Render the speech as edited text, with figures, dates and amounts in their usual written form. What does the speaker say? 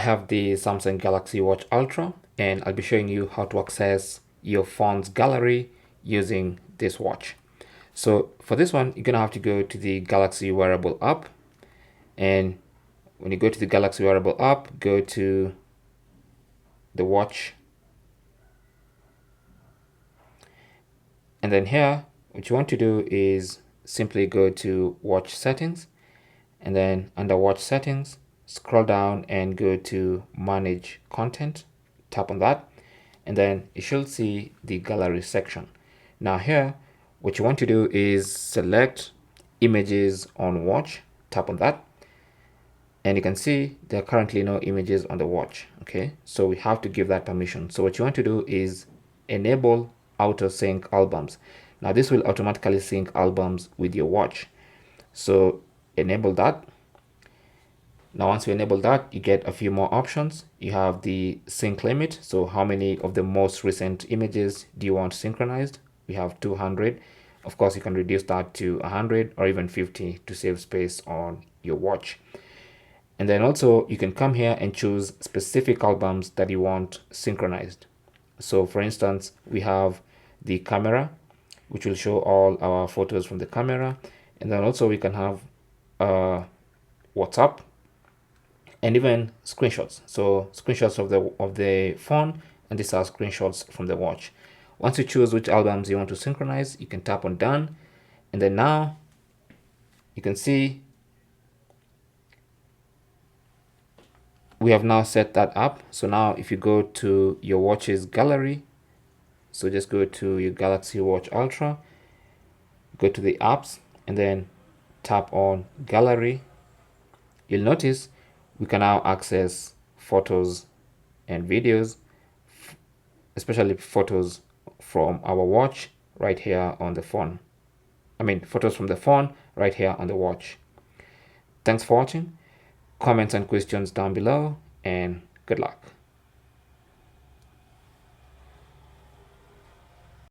have the Samsung Galaxy Watch Ultra, and I'll be showing you how to access your phone's gallery using this watch. So for this one, you're gonna have to go to the Galaxy Wearable app, and when you go to the Galaxy Wearable app, go to the watch, and then here what you want to do is simply go to watch settings, and then under watch settings, scroll down and go to manage content, tap on that, and then you should see the gallery section. Now here what you want to do is select images on watch, tap on that, and you can see there are currently no images on the watch. Okay, so we have to give that permission. So what you want to do is enable auto sync albums. Now this will automatically sync albums with your watch, so enable that. Now once you enable that, you get a few more options. You have the sync limit, so how many of the most recent images do you want synchronized? We have 200. Of course you can reduce that to 100 or even 50 to save space on your watch. And then also you can come here and choose specific albums that you want synchronized. So for instance, we have the camera, which will show all our photos from the camera, and then also we can have WhatsApp, and even screenshots. So screenshots of the phone, and these are screenshots from the watch. Once you choose which albums you want to synchronize, you can tap on done, and then now you can see we have now set that up. So now if you go to your watch's gallery, so just go to your Galaxy Watch Ultra, go to the apps, and then tap on gallery. You'll notice we can now access photos and videos, especially photos from our watch right here on the phone. Photos from the phone right here on the watch. Thanks for watching. Comments and questions down below, and good luck.